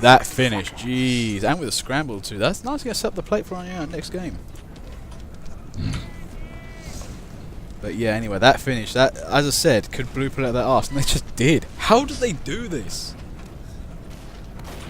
that finish, jeez, and with a scramble too. That's nice to get set up the plate for our next game. But yeah, anyway, that finish, that, as I said, could Blue pull out their arse, and they just did. How did they do this?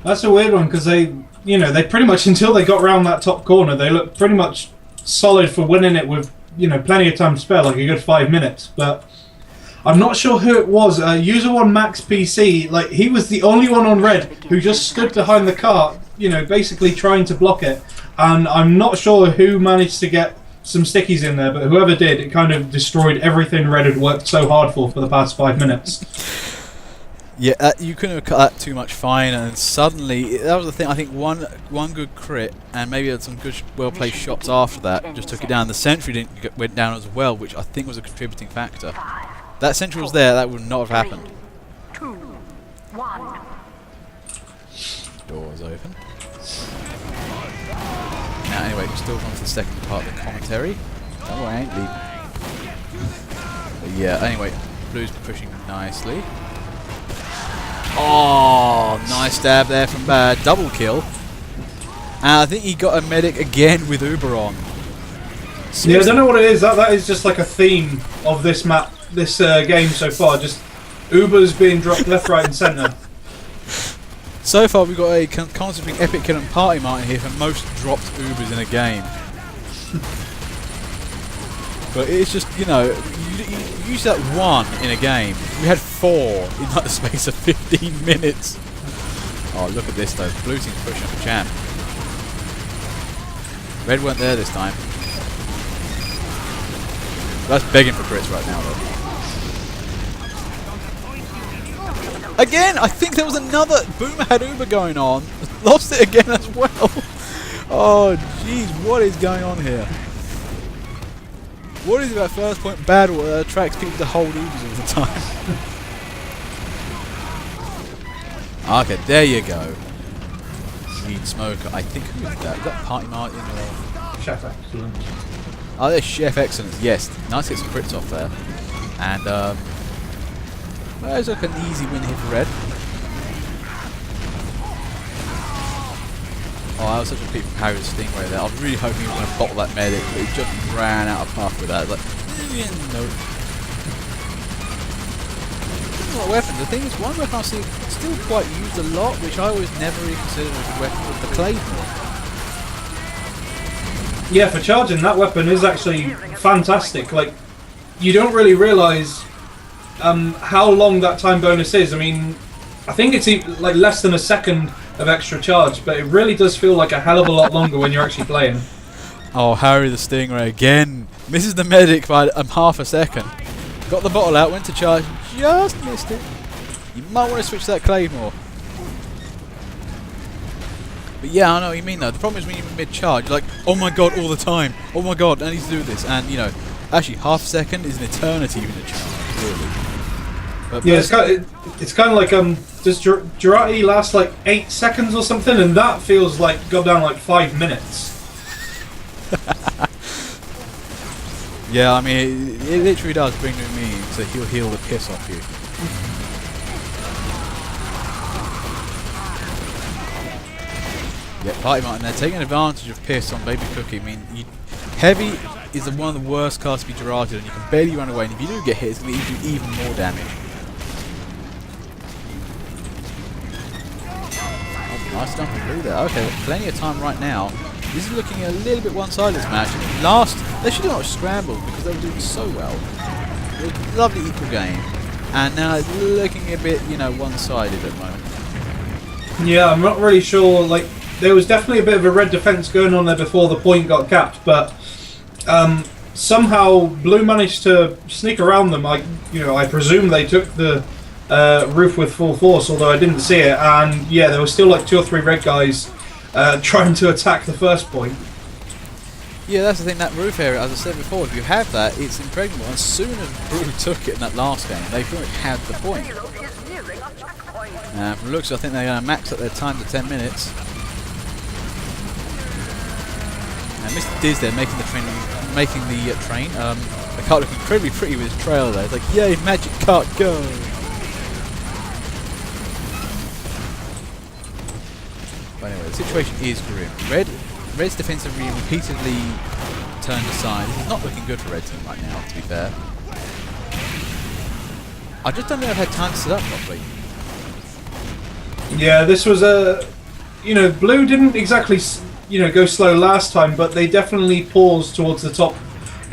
That's a weird one, because they, you know, they pretty much, until they got round that top corner, they looked pretty much solid for winning it with, you know, plenty of time to spare, like a good 5 minutes. But I'm not sure who it was. User One Max PC, like, he was the only one on red who just stood behind the car, you know, basically trying to block it. And I'm not sure who managed to get some stickies in there, but whoever did, it kind of destroyed everything red had worked so hard for the past 5 minutes. Yeah, you couldn't have cut that too much fine, and suddenly, that was the thing, I think one good crit, and maybe had some good well-placed shots after that, just took it down. The sentry went down as well, which I think was a contributing factor. That sentry was there, that would not have happened. 2, 1. Doors open. Now anyway, we're still on to the second part of the commentary. Oh, I ain't leaving. But yeah, anyway, Blue's pushing nicely. Oh, nice stab there from Bad. Double kill. And I think he got a medic again with Uber on. Yeah, I don't know what it is. That is just like a theme of this map, this game so far. Just Ubers being dropped left, right, and centre. So far, we've got a contest between Epic Kill and Party Martin here for most dropped Ubers in a game. But it's just, you know, you use that one in a game. We had 4 in like the space of 15 minutes. Oh, look at this though. Blue team's pushing up a champ. Red weren't there this time. That's begging for crits right now though. Again, I think there was another Boomer had Uber going on. Lost it again as well. Oh, jeez, what is going on here? What is it about first point Badwater that attracts people to hold Ubers all the time? Okay, there you go. Weed Smoker. I think who is that? Is that Party Martin or Chef Excellence? Oh, there's Chef Excellence. Yes, nice to get some crits off there. And well, it's like an easy win here for Red. Oh, that was such a peep from Harry's Stingray there. I was really hoping he was going to bottle that medic, but he just ran out of path with that. Like, no. What weapon? The thing is, one weapon I see still quite used a lot, which I always never really considered as a weapon, was the Claymore. Yeah, for charging, that weapon is actually fantastic. Like, you don't really realise how long that time bonus is. I mean, I think it's like less than a second of extra charge, but it really does feel like a hell of a lot longer when you're actually playing. Oh, Harry the Stingray again. Misses the medic by half a second. Got the bottle out, went to charge, just missed it. You might want to switch to that Claymore. But yeah, I know what you mean though. The problem is when you're mid-charge, you're like, oh my god, all the time. Oh my god, I need to do this. And, you know, actually half a second is an eternity in a charge, really. But yeah, it's kind of like, does Jurati last like 8 seconds or something? And that feels like, go down like 5 minutes. Yeah, I mean, it literally does bring new meaning, so he'll heal the piss off you. Yeah, Party Martin there, taking advantage of piss on Baby Cookie. I mean, Heavy is one of the worst cards to be Jurated, and you can barely run away, and if you do get hit, it's going to do even more damage. Oh, nice dump of blue there. Okay, plenty of time right now. This is looking a little bit one-sided, this match. They should have not scrambled because they were doing so well. It was a lovely equal game. And now it's looking a bit, you know, one-sided at the moment. Yeah, I'm not really sure. Like, there was definitely a bit of a red defense going on there before the point got capped, but somehow Blue managed to sneak around them. I presume they took the roof with full force, although I didn't see it. And yeah, there were still like 2 or 3 red guys trying to attack the first point. Yeah, that's the thing, that roof area, as I said before, if you have that, it's impregnable. As soon as Blue took it in that last game, they pretty much had the point. From looks, I think they're going to max out their time to 10 minutes. And Mr. Diz there making the train. The cart looking incredibly pretty with his trail there. It's like, yay, magic cart, go! But anyway, the situation is grim. Red's defensive being repeatedly turned aside. This is not looking good for Red team right now, to be fair. I just don't think I've had time to set up properly. Yeah, this was a... You know, Blue didn't exactly, go slow last time, but they definitely paused towards the top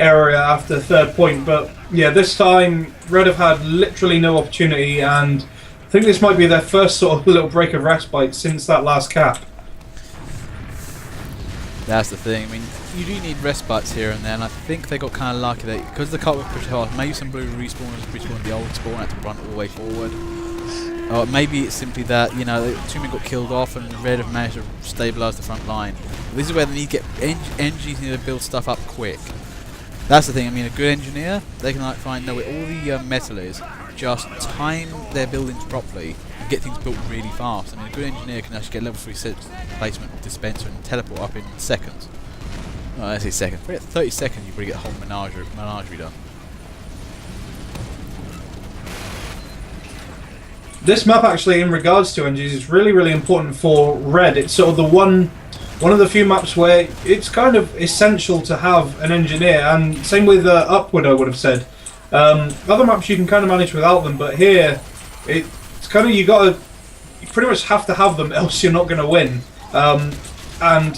area after the third point. But yeah, this time Red have had literally no opportunity, and I think this might be their first sort of little break of respite since that last cap. That's the thing. I mean, you do need respites here and there, and I think they got kind of lucky that because the cart was pushed hard, maybe some Blue respawners respawned the old spawn, had to run all the way forward. Or maybe it's simply that, two men got killed off and Red have managed to stabilise the front line. This is where they need to get engineers need to build stuff up quick. That's the thing. I mean, a good engineer, they can find where all the metal is, just time their buildings properly and get things built really fast. I mean, a good engineer can actually get level 3 set placement of dispenser and teleport up in seconds. Oh, I say seconds. Probably at 30 seconds you probably get the whole menagerie done. This map actually, in regards to engines, is really, really important for Red. It's sort of the one of the few maps where it's kind of essential to have an engineer, and same with Upward, I would have said. Other maps you can kind of manage without them, but here it's kind of you pretty much have to have them, else you're not going to win. And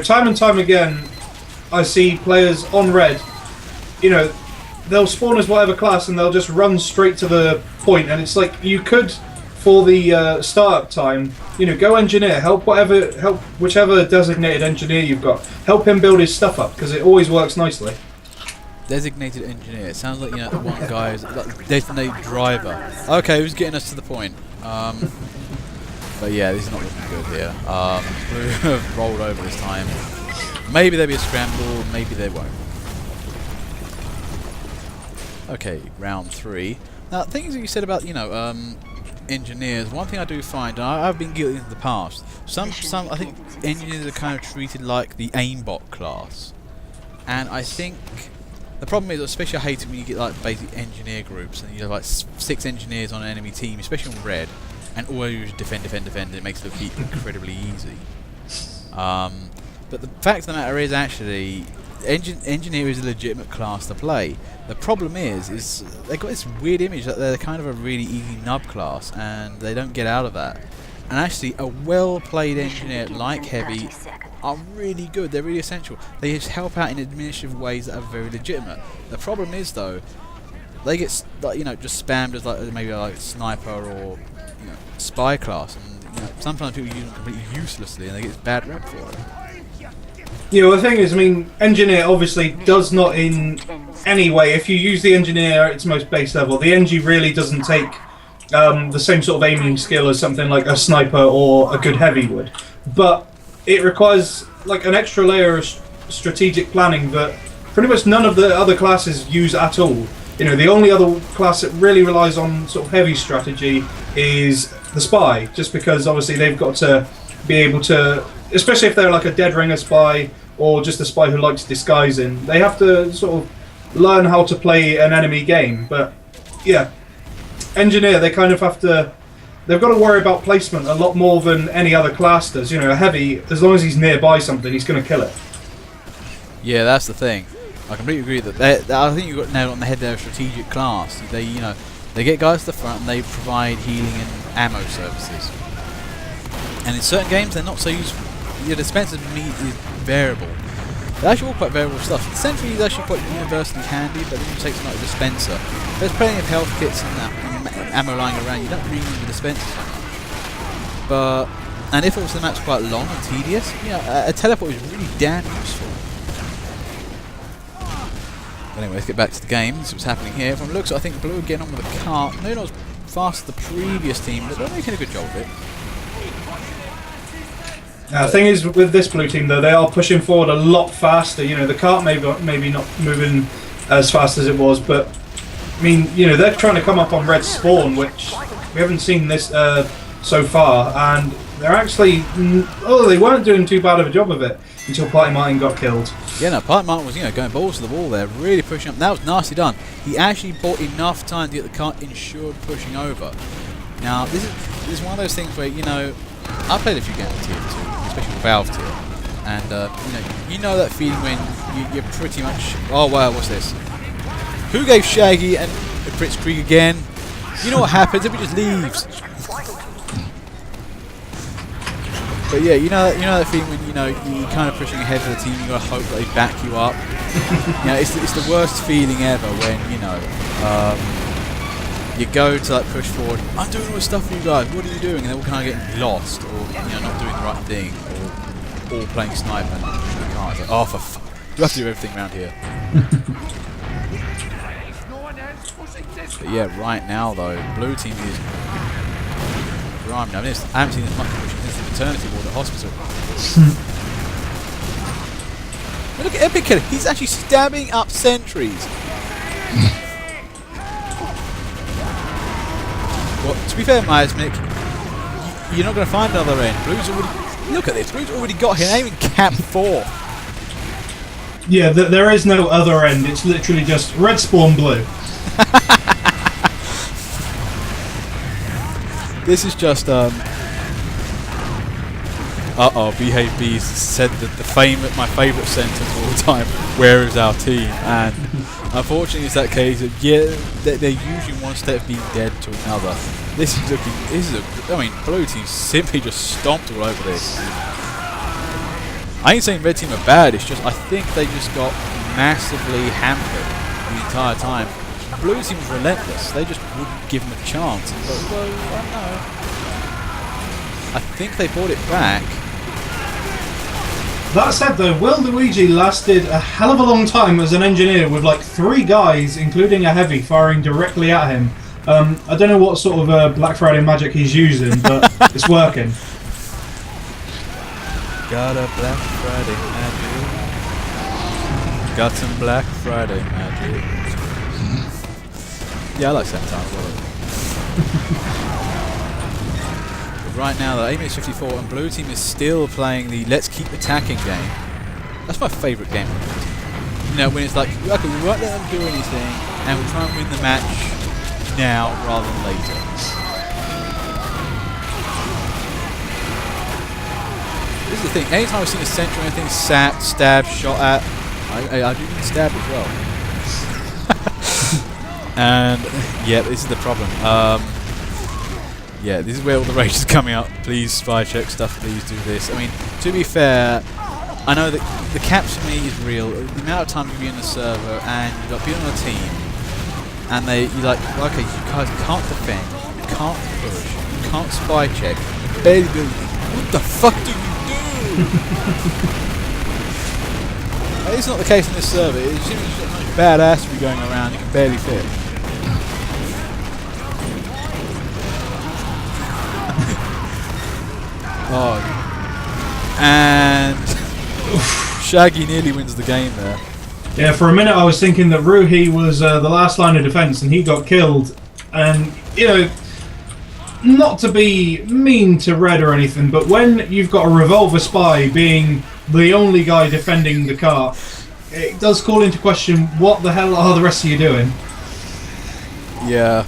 time and time again, I see players on Red, they'll spawn as whatever class and they'll just run straight to the point, and it's like you could, for the startup time, go engineer, help whichever designated engineer you've got, help him build his stuff up, because it always works nicely. Designated engineer. It sounds like the one guy is like designated driver. Okay, who's getting us to the point? But yeah, this is not looking good here. Blue have rolled over this time. Maybe there'll be a scramble, maybe they won't. Okay, round 3. Now, things that you said about, engineers, one thing I do find, and I've been guilty in the past, some I think engineers are kind of treated like the aimbot class. And I think the problem is, especially I hate it when you get like basic engineer groups and you have like 6 engineers on an enemy team, especially on Red, and all you do is defend, it makes it look incredibly easy. But the fact of the matter is, actually, engineer is a legitimate class to play. The problem is they've got this weird image that they're kind of a really easy nub class, and they don't get out of that. And actually, a well-played engineer like Heavy are really good. They're really essential. They just help out in administrative ways that are very legitimate. The problem is, though, they get just spammed as maybe like sniper or spy class, and sometimes people use them completely uselessly, and they get this bad rep for it. The thing is, I mean, engineer obviously does not in any way, if you use the engineer at its most base level, the NG really doesn't take the same sort of aiming skill as something like a sniper or a good heavy would. But it requires like an extra layer of strategic planning that pretty much none of the other classes use at all. The only other class that really relies on sort of heavy strategy is the spy, just because obviously they've got to be able to, especially if they're like a dead ringer spy or just a spy who likes disguising, they have to sort of learn how to play an enemy game. But yeah, engineer, they kind of have to, they've got to worry about placement a lot more than any other class does. A heavy, as long as he's nearby something, he's going to kill it. Yeah, that's the thing. I completely agree that I think you got nailed on the head there. A strategic class. They get guys to the front and they provide healing and ammo services. And in certain games, they're not so useful. Your dispenser meat is variable. They're actually all quite variable stuff. The sentry is actually quite universally handy, but then you take something like a dispenser. There's plenty of health kits and ammo lying around. You don't really need the dispenser so much. And if also the map's quite long and tedious, a teleport is really damn useful. Anyway, let's get back to the game. This is what's happening here. From the looks, I think Blue are getting on with the cart. Maybe not as fast as the previous team, but they're making a good job of it. The thing is, with this Blue team, though, they are pushing forward a lot faster. The cart maybe not moving as fast as it was, but I mean, they're trying to come up on Red spawn, which we haven't seen this so far, and they're actually, they weren't doing too bad of a job of it until Party Martin got killed. Yeah, no, Party Martin was going balls to the wall there, really pushing up. That was nicely done. He actually bought enough time to get the cart insured pushing over. Now, this is one of those things where I played a few games of Tier 2, especially Valve Tier, and you know that feeling when you're pretty much, oh wow, what's this? Who gave Shaggy and Fritz Krieg again? You know what happens? Everybody just leaves. But yeah, you know that feeling when you're kind of pushing ahead for the team. You gotta hope that they back you up. It's the worst feeling ever when you go to push forward. I'm doing all this stuff for you guys. What are you doing? And they're all kind of getting lost, or not doing the right thing, or all playing sniper. And you can't. It's like, oh for fuck! You have to do everything around here. But yeah, right now though, blue team is grinding. I haven't seen as much pushing since the maternity ward at hospital. Look at Epic Killer. He's actually stabbing up sentries. Well, to be fair, Myasmic, you're not going to find another end. Blue's already. Look at this. Blue's already got him aiming cap 4. Yeah, there is no other end. It's literally just red spawn blue. This is just Behave Bees said that my favourite sentence of all time, where is our team? And unfortunately it's that case of, yeah, they're usually one step being dead to another. Blue team simply just stomped all over this. I ain't saying red team are bad, it's just I think they just got massively hampered the entire time. Blue team was relentless, they just wouldn't give them a chance. And go, well, I don't know. I think they brought it back. That said though, Will Luigi lasted a hell of a long time as an engineer with 3 guys, including a heavy, firing directly at him. I don't know what sort of Black Friday magic he's using, but it's working. Got a Black Friday magic. Got some Black Friday magic. Yeah, I like Satire. Right now, the aim is 54, and blue team is still playing the let's keep attacking game. That's my favourite game. When it's like, okay, we won't let them do anything, and we'll try and win the match now rather than later. This is the thing. Anytime I've seen a sentry or anything stabbed, shot at, I do get stabbed as well. And yeah, this is the problem. Yeah, this is where all the rage is coming out. Please spy check stuff, please do this. I mean, to be fair, I know that the caps for me is real. The amount of time you be in the server and you've got people on a team and you're like, well, okay, you guys can't defend, you can't push, you can't spy check, you barely do anything. What the fuck do you do? It's not the case in this server. It seems like badass to be going around, you can barely fit. Oh, and Shaggy nearly wins the game there. Yeah, for a minute I was thinking that Ruhi was the last line of defence and he got killed. And, not to be mean to Red or anything, but when you've got a revolver spy being the only guy defending the car, it does call into question what the hell are the rest of you doing? Yeah.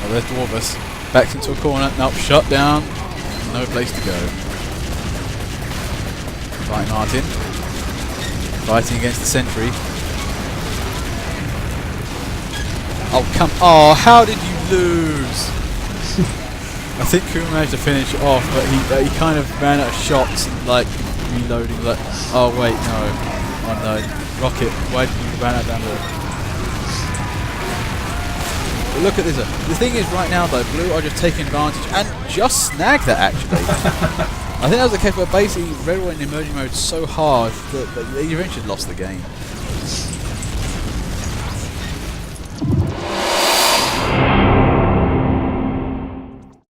Oh, there's Dwarvis. Backed into a corner. Nope, shut down. No place to go. Right, Martin. Fighting against the sentry. Oh, come. Oh, how did you lose? I think Kuma managed to finish it off, but he kind of ran out of shots and reloading. Oh wait, no. Oh no, Rocket. Why did you run out down there? But look at this. The thing is, right now though, blue are just taking advantage and just snagged that actually. I think that was the case where basically Red were in emerging mode so hard that they eventually lost the game.